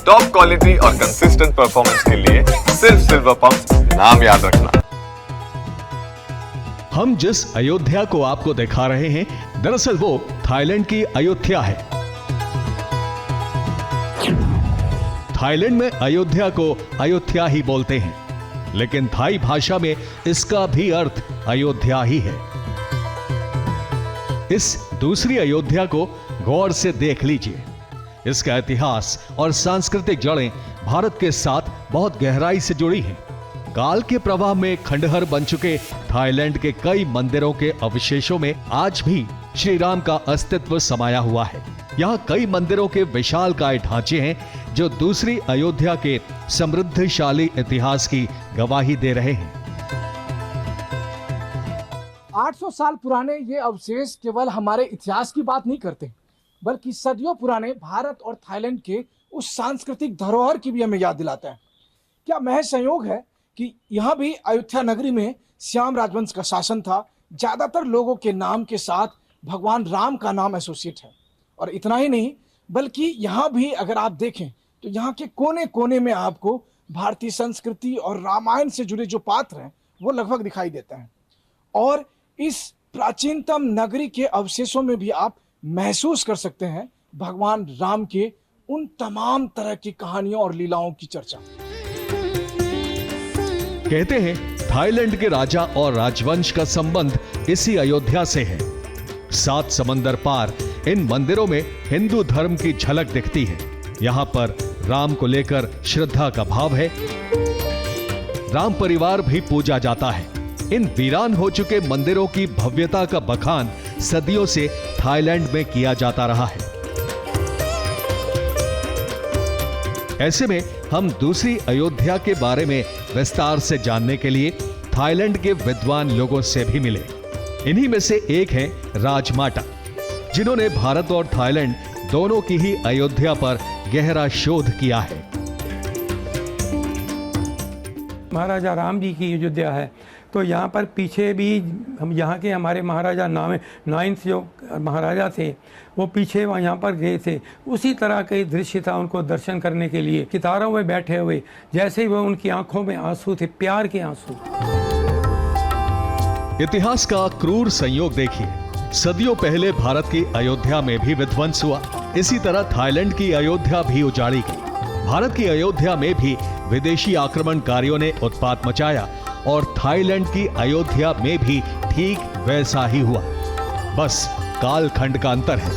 Top quality और consistent performance के लिए सिर्फ सिल्वर पंप्स नाम याद रखना। हम जिस अयोध्या को आपको दिखा रहे हैं, दरअसल वो थाईलैंड की अयोध्या है। थाईलैंड में अयोध्या को अयोध्या ही बोलते हैं, लेकिन थाई भाषा में इसका भी अर्थ अयोध्या ही है। इस दूसरी अयोध्या को गौर से देख लीजिए। इसका इतिहास और सांस्कृतिक जड़ें भारत के साथ बहुत गहराई से जुड़ी हैं। काल के प्रवाह में खंडहर बन चुके थाईलैंड के कई मंदिरों के अवशेषों में आज भी श्री राम का अस्तित्व समाया हुआ है। यहाँ कई मंदिरों के विशालकाय ढांचे हैं जो दूसरी अयोध्या के समृद्धशाली इतिहास की गवाही दे रहे हैं। 800 साल पुराने ये अवशेष केवल हमारे इतिहास की बात नहीं करते, बल्कि सदियों पुराने भारत और थाईलैंड के उस सांस्कृतिक धरोहर की भी हमें याद दिलाते हैं। क्या महज संयोग है कि यहाँ भी अयोध्या नगरी में श्याम राजवंश का शासन था। ज्यादातर लोगों के नाम के साथ भगवान राम का नाम एसोसिएट है। और इतना ही नहीं, बल्कि यहाँ भी अगर आप देखें तो यहाँ के कोने कोने में आपको भारतीय संस्कृति और रामायण से जुड़े जो पात्र हैं वो लगभग दिखाई देते हैं। और इस प्राचीनतम नगरी के अवशेषों में भी आप महसूस कर सकते हैं भगवान राम के उन तमाम तरह की कहानियों और लीलाओं की चर्चा। कहते हैं थाईलैंड के राजा और राजवंश का संबंध इसी अयोध्या से है। 7 समंदर पार इन मंदिरों में हिंदू धर्म की झलक दिखती है। यहाँ पर राम को लेकर श्रद्धा का भाव है। राम परिवार भी पूजा जाता है। इन वीरान हो चुके मंदिरों की भव्यता का बखान सदियों से थाईलैंड में किया जाता रहा है। ऐसे में हम दूसरी अयोध्या के बारे में विस्तार से जानने के लिए थाईलैंड के विद्वान लोगों से भी मिले। इन्हीं में से एक हैं राजमाटा, जिन्होंने भारत और थाईलैंड दोनों की ही अयोध्या पर गहरा शोध किया है। महाराजा राम जी की अयोध्या है, तो यहाँ पर पीछे भी हम यहाँ के हमारे महाराजा नाइन्थ जो महाराजा थे वो पीछे वहाँ यहाँ पर गए थे। उसी तरह के दृश्य था उनको दर्शन करने के लिए, कितारों में बैठे हुए, जैसे ही वो उनकी आंखों में आंसू थे, प्यार के आंसू। इतिहास का क्रूर संयोग देखिए। सदियों पहले भारत की अयोध्या में भी विध्वंस हुआ, इसी तरह थाईलैंड की अयोध्या भी उजाड़ी गई। भारत की अयोध्या में भी विदेशी आक्रमणकारियों ने उत्पात मचाया और थाईलैंड की अयोध्या में भी ठीक वैसा ही हुआ। बस कालखंड का अंतर है।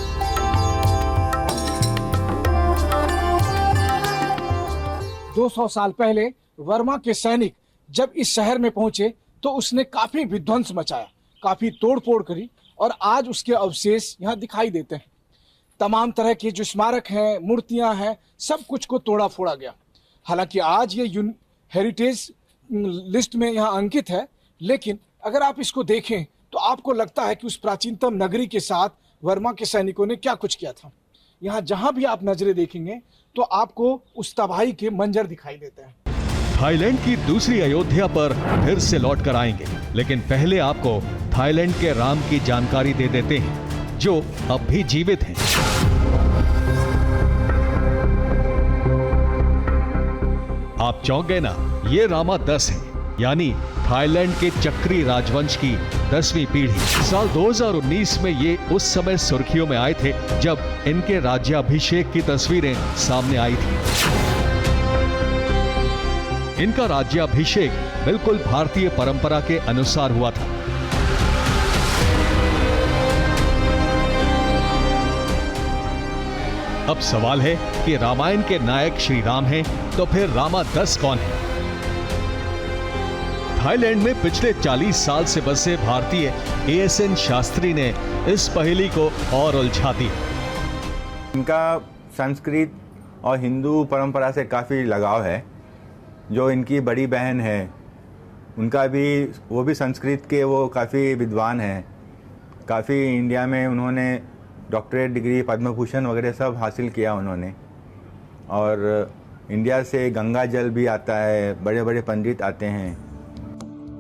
दो 200 साल पहले वर्मा के सैनिक जब इस शहर में पहुंचे तो उसने काफी विध्वंस मचाया, काफी तोड़फोड़ करी और आज उसके अवशेष यहाँ दिखाई देते हैं। तमाम तरह के जो स्मारक हैं, मूर्तियां हैं, सब कुछ को तोड़ा फोड़ा गया। हालांकि आज ये हेरिटेज लिस्ट में यहाँ अंकित है, लेकिन अगर आप इसको देखें तो आपको लगता है कि उस प्राचीनतम नगरी के साथ वर्मा के सैनिकों ने क्या कुछ किया था। यहाँ जहां भी आप नजरें देखेंगे तो आपको उस तबाही के मंजर दिखाई देते हैं। थाईलैंड की दूसरी अयोध्या पर फिर से लौट कर आएंगे, लेकिन पहले आपको थाईलैंड के राम की जानकारी दे देते हैं जो अब भी जीवित हैं। आप चौंक गए ना? ये रामा 10 है, यानी थाईलैंड के चक्री राजवंश की 10वीं पीढ़ी। साल 2019 में ये उस समय सुर्खियों में आए थे जब इनके राज्याभिषेक की तस्वीरें सामने आई थी। इनका राज्याभिषेक बिल्कुल भारतीय परंपरा के अनुसार हुआ था। अब सवाल है कि रामायण के नायक श्री राम हैं, तो फिर रामा 10 कौन है? थाईलैंड में पिछले 40 साल से बसे भारतीय एएसएन शास्त्री ने इस पहेली को और उलझा दिया। इनका संस्कृत और हिंदू परंपरा से काफ़ी लगाव है। जो इनकी बड़ी बहन है उनका भी, वो भी संस्कृत के वो काफ़ी विद्वान हैं। काफ़ी इंडिया में उन्होंने डॉक्टरेट डिग्री, पद्म भूषण वगैरह सब हासिल किया उन्होंने। और इंडिया से गंगा जल भी आता है, बड़े बड़े पंडित आते हैं।